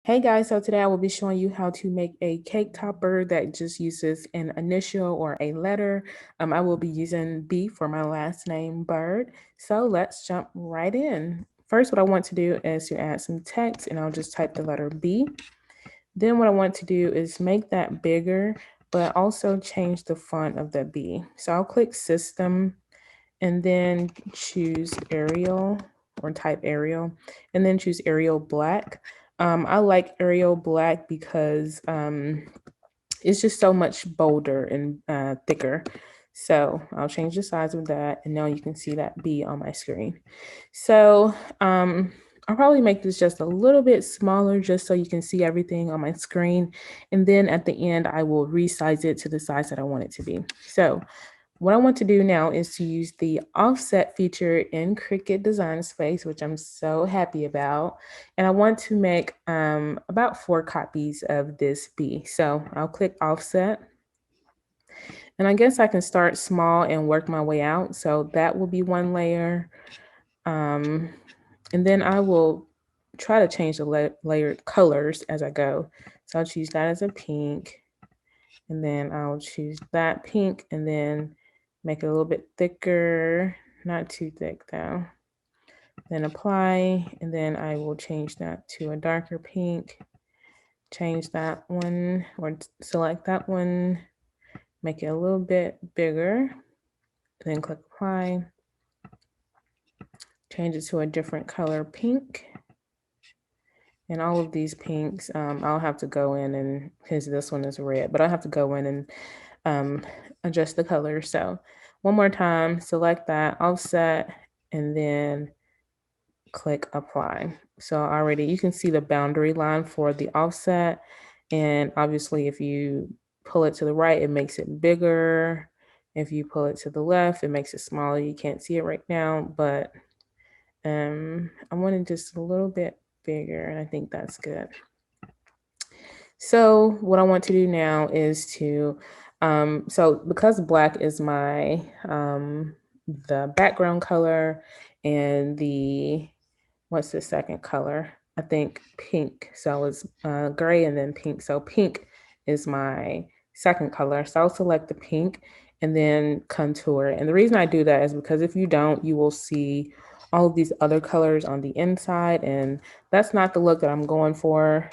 Hey guys, so today I will be showing you how to make a cake topper that just uses an initial or a letter. I will be using B for my last name, Bird. So let's jump right in. First, what I want to do is to add some text, and I'll just type the letter B. Then what I want to do is make that bigger, but also change the font of the B. So I'll click System and then choose Arial or type Arial, and then choose Arial Black. I like Arial Black because it's just so much bolder and thicker. So I'll change the size of that, and now you can see that B on my screen. So I'll probably make this just a little bit smaller just so you can see everything on my screen. And then at the end, I will resize it to the size that I want it to be. So what I want to do now is to use the offset feature in Cricut Design Space, which I'm so happy about. And I want to make about 4 copies of this B. So I'll click offset. And I guess I can start small and work my way out. So that will be one layer. And then I will try to change the layer colors as I go. So I'll choose that as a pink. And then I'll choose that pink and then make it a little bit thicker, not too thick though. Then apply, and then I will change that to a darker pink, change that one or select that one, make it a little bit bigger, then click apply, change it to a different color pink. And all of these pinks, I'll have to go in and, because this one is red, but I'll have to go in and adjust the color. So one more time, select that offset and then click apply. So already you can see the boundary line for the offset. And obviously if you pull it to the right, it makes it bigger. If you pull it to the left, it makes it smaller. You can't see it right now, but I want it just a little bit bigger, and I think that's good. So what I want to do now is to, so because black is my, the background color, and what's the second color? I think pink. So it's gray and then pink. So pink is my second color. So I'll select the pink and then contour. And the reason I do that is because if you don't, you will see all of these other colors on the inside, and that's not the look that I'm going for.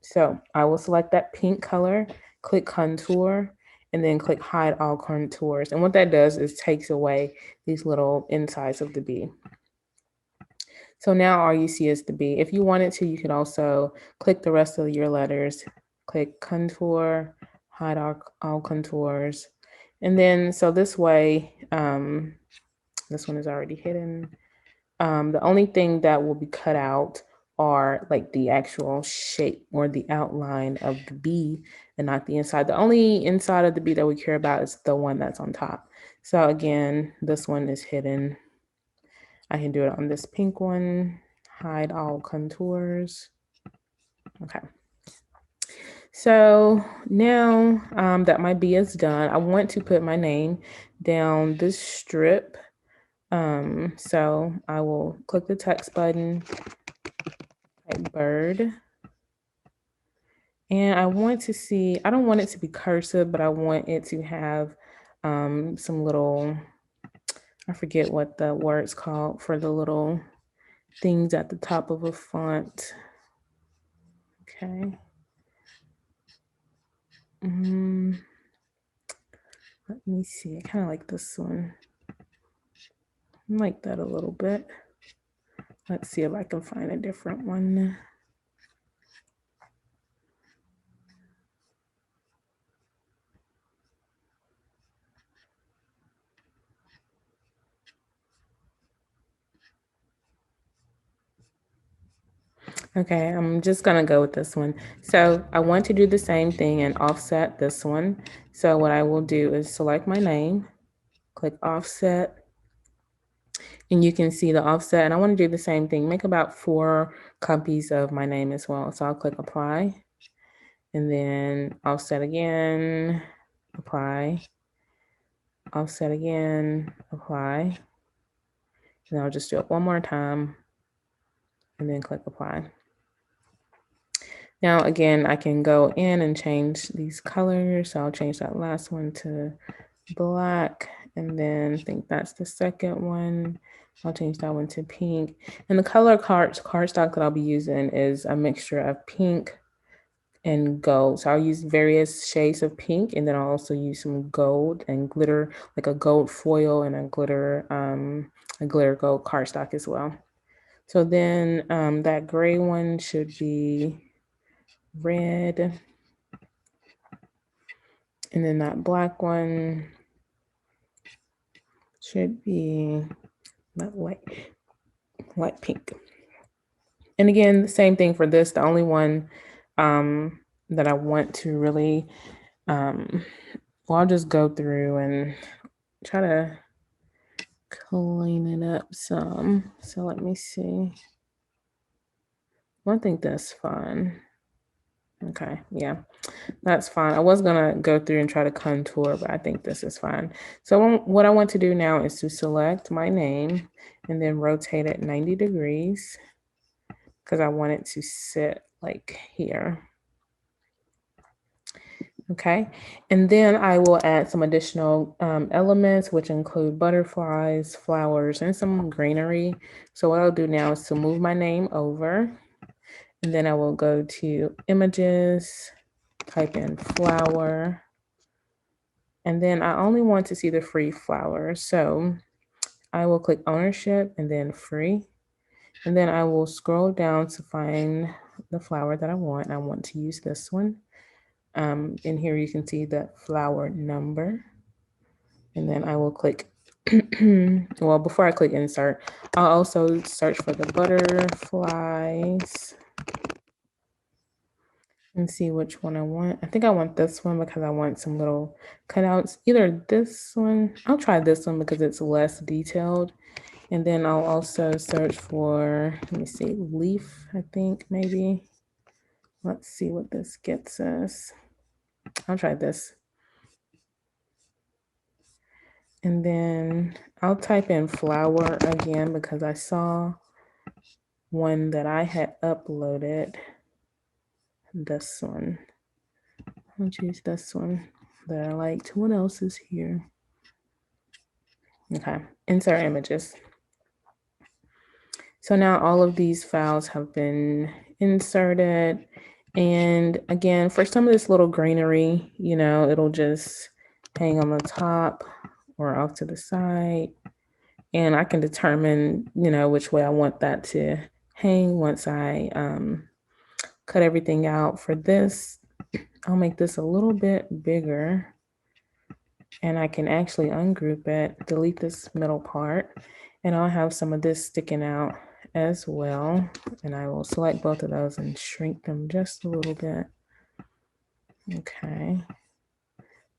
So I will select that pink color, click contour, and then click hide all contours. And what that does is takes away these little insides of the B. So now all you see is the B. If you wanted to, you could also click the rest of your letters, click contour, hide all contours. And then, so this way, this one is already hidden. The only thing that will be cut out are like the actual shape or the outline of the B and not the inside. The only inside of the B that we care about is the one that's on top. So again, this one is hidden. I can do it on this pink one, hide all contours. Okay. So now that my B is done, I want to put my name down this strip. So I will click the text button, type bird. And I want to see, I don't want it to be cursive, but I want it to have some little, I forget what the word's called for the little things at the top of a font. Okay. Let me see. I kind of like this one. I like that a little bit. Let's see if I can find a different one. Okay, I'm just gonna go with this one. So I want to do the same thing and offset this one. So what I will do is select my name, click offset, and you can see the offset. And I want to do the same thing, make about 4 copies of my name as well. So I'll click apply, and then offset again, apply, offset again, apply. And I'll just do it one more time and then click apply. Now, again, I can go in and change these colors. So I'll change that last one to black, and then I think that's the second one. I'll change that one to pink. And the color cardstock that I'll be using is a mixture of pink and gold. So I'll use various shades of pink, and then I'll also use some gold and glitter, like a gold foil and a glitter gold cardstock as well. So then that gray one should be red, and then that black one should be not light pink. And again, the same thing for this. The only one that I want to really, well, I'll just go through and try to clean it up some. So let me see. I think that's fine. Okay, yeah, that's fine. I was gonna go through and try to contour, but I think this is fine. So what I want to do now is to select my name and then rotate it 90 degrees because I want it to sit like here. Okay, and then I will add some additional elements, which include butterflies, flowers, and some greenery. So what I'll do now is to move my name over, and then I will go to images, type in flower, and then I only want to see the free flower. So I will click ownership and then free, and then I will scroll down to find the flower that I want. I want to use this one. In here you can see the flower number, and then I will click, well, before I click insert, I'll also search for the butterflies and see which one I want. I think I want this one because I want some little cutouts. Either this one, I'll try this one because it's less detailed. And then I'll also search for, let me see, leaf, I think maybe. Let's see what this gets us. I'll try this. And then I'll type in flower again because I saw one that I had uploaded. This one. I'll choose this one that I liked. What else is here? Okay, insert images. So now all of these files have been inserted. And again, for some of this little greenery, you know, it'll just hang on the top or off to the side. And I can determine, you know, which way I want that to hang once I cut everything out. For this, I'll make this a little bit bigger, and I can actually ungroup it, delete this middle part, and I'll have some of this sticking out as well. And I will select both of those and shrink them just a little bit. Okay.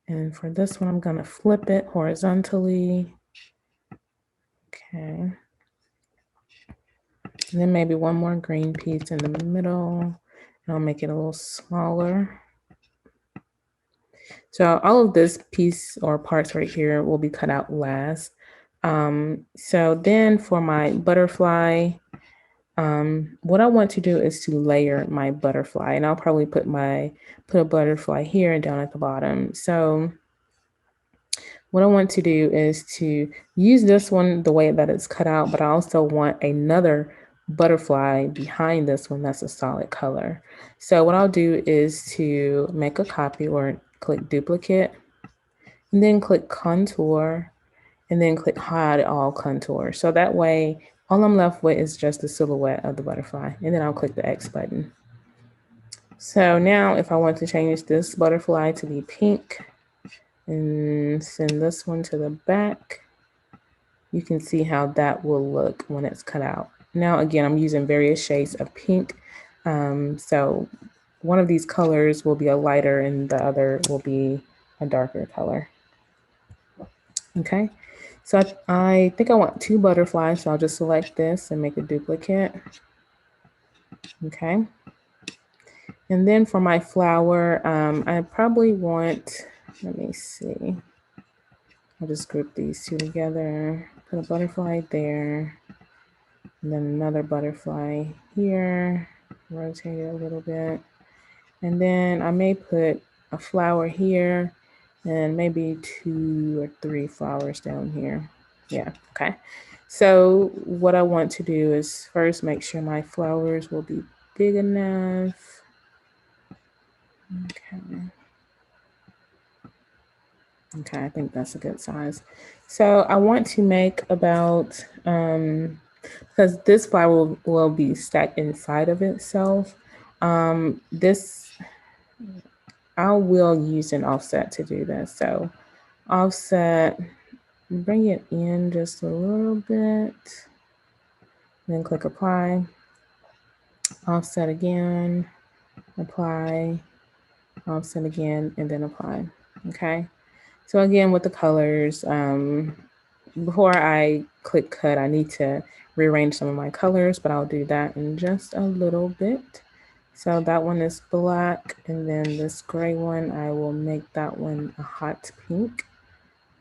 And for this one, I'm gonna flip it horizontally. Okay. And then maybe one more green piece in the middle, and I'll make it a little smaller. So all of this piece or parts right here will be cut out last. So then for my butterfly, what I want to do is to layer my butterfly, and I'll probably put a butterfly here and down at the bottom. So what I want to do is to use this one the way that it's cut out, but I also want another butterfly behind this one that's a solid color. So what I'll do is to make a copy or click duplicate, and then click contour, and then click hide all contour. So that way, all I'm left with is just the silhouette of the butterfly, and then I'll click the X button. So now if I want to change this butterfly to be pink and send this one to the back, you can see how that will look when it's cut out. Now, again, I'm using various shades of pink. So one of these colors will be a lighter and the other will be a darker color. Okay, so I think I want two butterflies, so I'll just select this and make a duplicate. Okay, and then for my flower, I probably want, let me see, I'll just group these two together, put a butterfly there, and then another butterfly here, rotate it a little bit. And then I may put a flower here and maybe 2 or 3 flowers down here. Yeah, okay. So what I want to do is first make sure my flowers will be big enough. Okay. Okay, I think that's a good size. So I want to make about, because this flower will be stacked inside of itself. This, I will use an offset to do this. So offset, bring it in just a little bit, then click apply, offset again, apply, offset again, and then apply. Okay. So again, with the colors, before I click cut, I need to rearrange some of my colors, but I'll do that in just a little bit. So that one is black, and then this gray one, I will make that one a hot pink.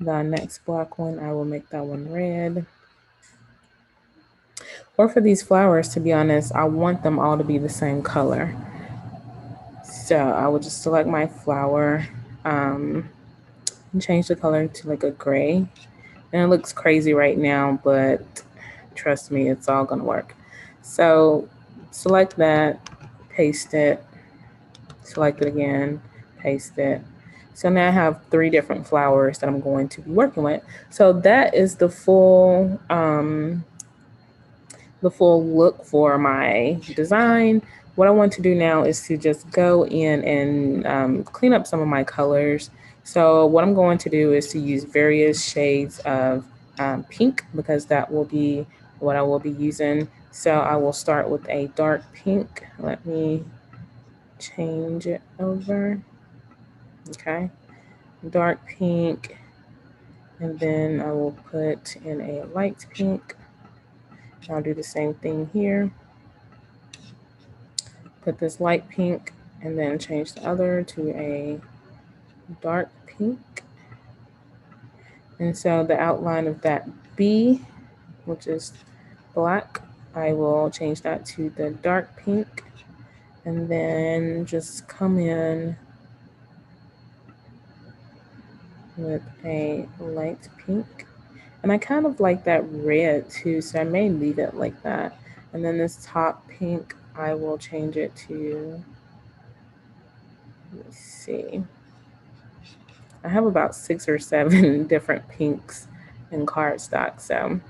The next black one, I will make that one red. Or for these flowers, to be honest, I want them all to be the same color. So I will just select my flower and change the color to like a gray. And it looks crazy right now, but trust me, it's all gonna work. So select that, paste it, select it again, paste it. So now I have 3 different flowers that I'm going to be working with. So that is the full look for my design. What I want to do now is to just go in and clean up some of my colors. So what I'm going to do is to use various shades of pink, because that will be what I will be using. So I will start with a dark pink. Let me change it over. Okay, dark pink, and then I will put in a light pink. I'll do the same thing here. Put this light pink and then change the other to a dark pink. And so the outline of that B, which is black, I will change that to the dark pink, and then just come in with a light pink. And I kind of like that red too, so I may leave it like that. And then this top pink, I will change it to, let's see, I have about 6 or 7 different pinks in cardstock. So,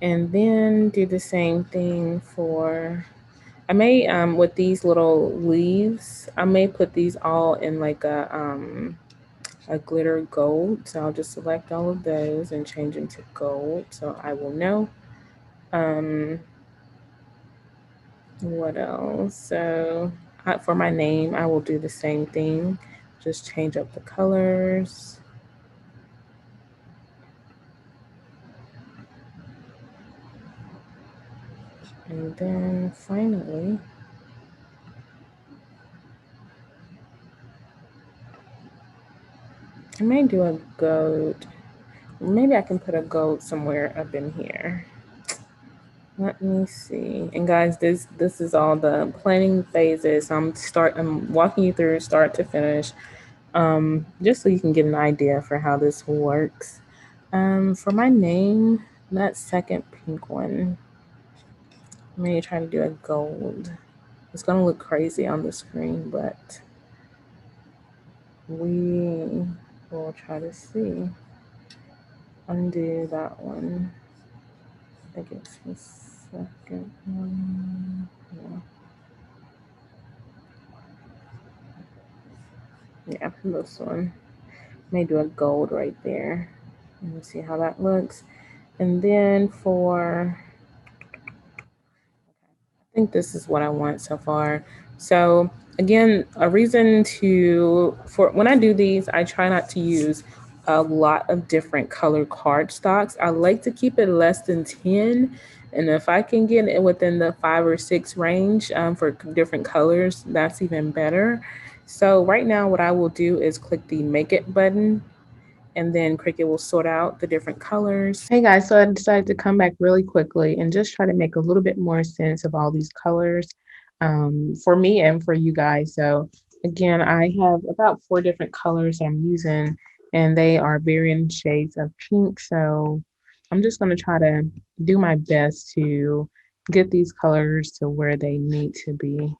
and then do the same thing for, I may, with these little leaves, I may put these all in like a glitter gold. So I'll just select all of those and change them to gold. So I will know. What else? So for my name, I will do the same thing. Just change up the colors. And then finally, I may do a goat. Maybe I can put a goat somewhere up in here. Let me see. And guys, this is all the planning phases. I'm walking you through start to finish, just so you can get an idea for how this works. For my name, that second pink one, I may try to do a gold. It's gonna look crazy on the screen, but we will try to see. Undo that one. I think it's the second one. Yeah, this one. May do a gold right there. Let me see how that looks. And then for, I think this is what I want so far. So again, a reason for when I do these, I try not to use a lot of different color cardstocks. I like to keep it less than 10. And if I can get it within the 5 or 6 range for different colors, that's even better. So right now what I will do is click the make it button, and then Cricut will sort out the different colors. Hey guys, so I decided to come back really quickly and just try to make a little bit more sense of all these colors. for me and for you guys. So again, I have about 4 different colors I'm using, and they are varying shades of pink. So I'm just going to try to do my best to get these colors to where they need to be.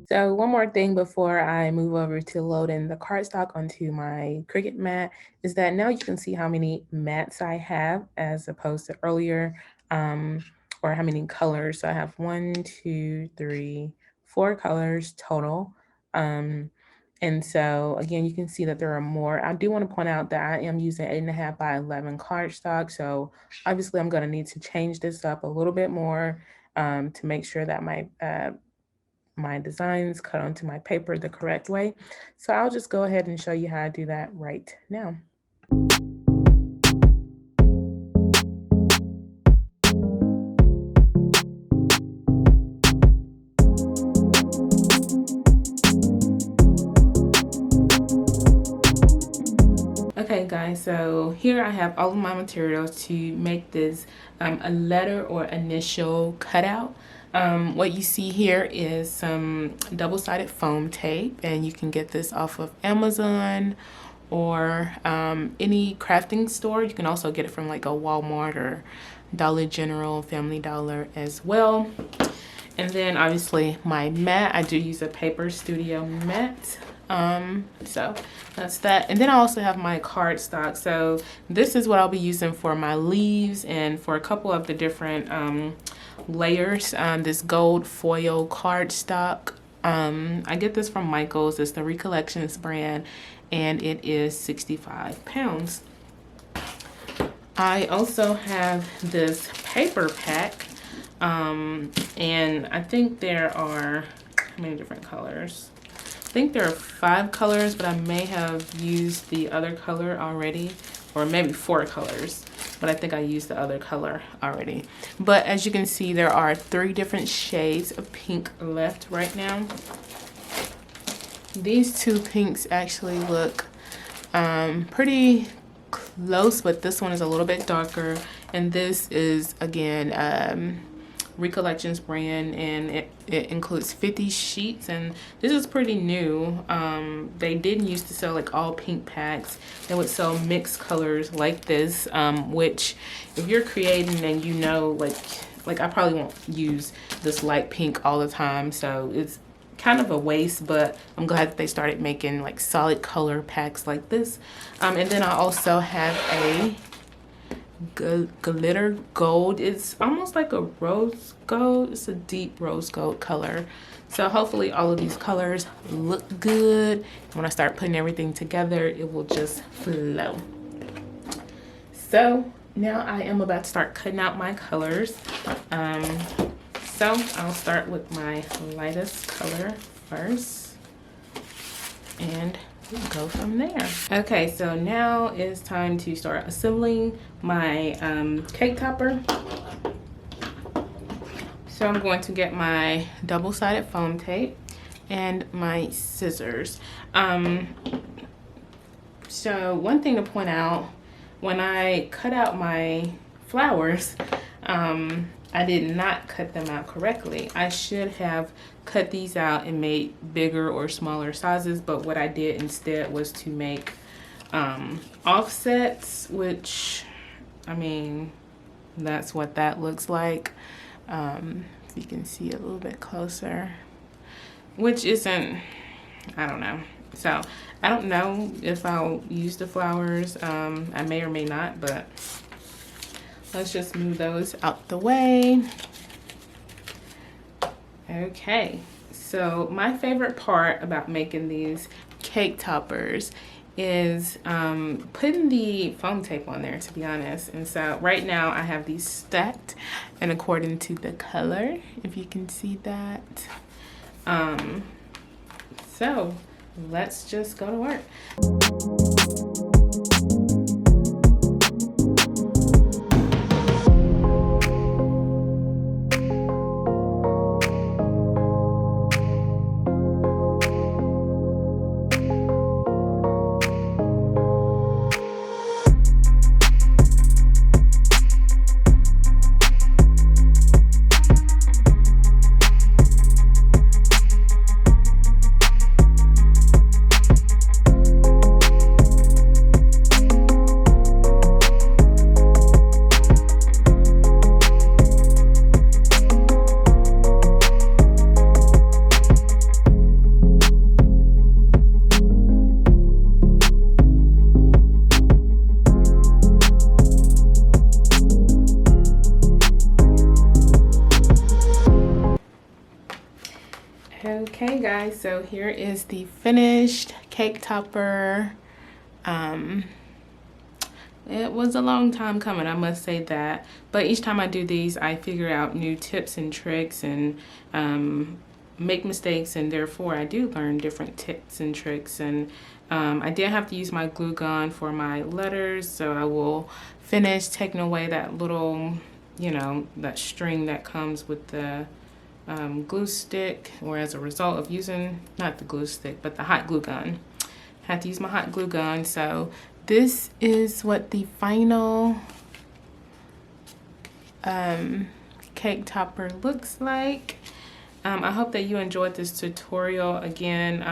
So one more thing before I move over to loading the cardstock onto my Cricut mat is that now you can see how many mats I have as opposed to earlier, or how many colors. So I have 1, 2, 3, 4 colors total. And so again, you can see that there are more. I do want to point out that I am using 8.5 by 11 cardstock. So obviously I'm going to need to change this up a little bit more, to make sure that my designs cut onto my paper the correct way. So I'll just go ahead and show you how to do that right now. Okay guys, so here I have all of my materials to make this a letter or initial cutout. What you see here is some double-sided foam tape, and you can get this off of Amazon or any crafting store. You can also get it from like a Walmart or Dollar General, Family Dollar as well. And then obviously my mat, I do use a Paper Studio mat. So that's that. And then I also have my cardstock. So this is what I'll be using for my leaves and for a couple of the different layers. This gold foil cardstock. I get this from Michael's. It's the Recollections brand, and it is 65 pounds. I also have this paper pack, and I think there are, how many different colors? I think there are 5 colors, but I may have used the other color already, or maybe 4 colors, but I think I used the other color already. But as you can see, there are 3 different shades of pink left right now. These 2 pinks actually look pretty close, but this one is a little bit darker, and this is again Recollections brand, and it includes 50 sheets, and this is pretty new. They didn't used to sell like all pink packs. They would sell mixed colors like this, which if you're creating and you know, like I probably won't use this light pink all the time, so it's kind of a waste, but I'm glad that they started making like solid color packs like this. And then I also have a glitter gold. It's almost like a rose gold. It's a deep rose gold color. So hopefully all of these colors look good. When I start putting everything together, it will just flow. So now I am about to start cutting out my colors. So I'll start with my lightest color first, and we'll go from there. Okay, so now it's time to start assembling my cake topper. So I'm going to get my double-sided foam tape and my scissors. So one thing to point out, when I cut out my flowers, I did not cut them out correctly. I should have cut these out and made bigger or smaller sizes, but what I did instead was to make offsets, which, I mean, that's what that looks like. If you can see a little bit closer, which isn't, I don't know. So I don't know if I'll use the flowers. I may or may not, but let's just move those out the way. Okay, so my favorite part about making these cake toppers is putting the foam tape on there, to be honest. And so right now I have these stacked and according to the color, if you can see that. So let's just go to work. guys, so here is the finished cake topper. It was a long time coming, I must say that, but each time I do these I figure out new tips and tricks and make mistakes, and therefore I do learn different tips and tricks. And I did have to use my glue gun for my letters, so I will finish taking away that little, you know, that string that comes with the glue stick, or as a result of using, not the glue stick, but the hot glue gun. Had to use my hot glue gun. So this is what the final cake topper looks like. I hope that you enjoyed this tutorial. Again,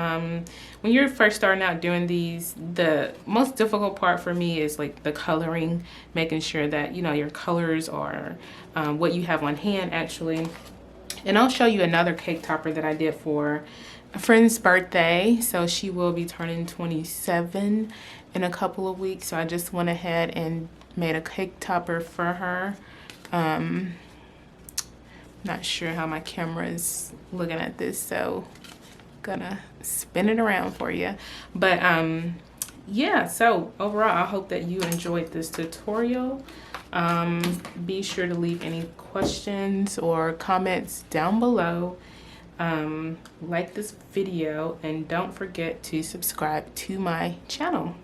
when you're first starting out doing these, the most difficult part for me is like the coloring, making sure that, you know, your colors are what you have on hand actually. And I'll show you another cake topper that I did for a friend's birthday. So she will be turning 27 in a couple of weeks. So I just went ahead and made a cake topper for her. Not sure how my camera is looking at this, so gonna spin it around for you. But yeah, so overall I hope that you enjoyed this tutorial. Be sure to leave any questions or comments down below. Like this video, and don't forget to subscribe to my channel.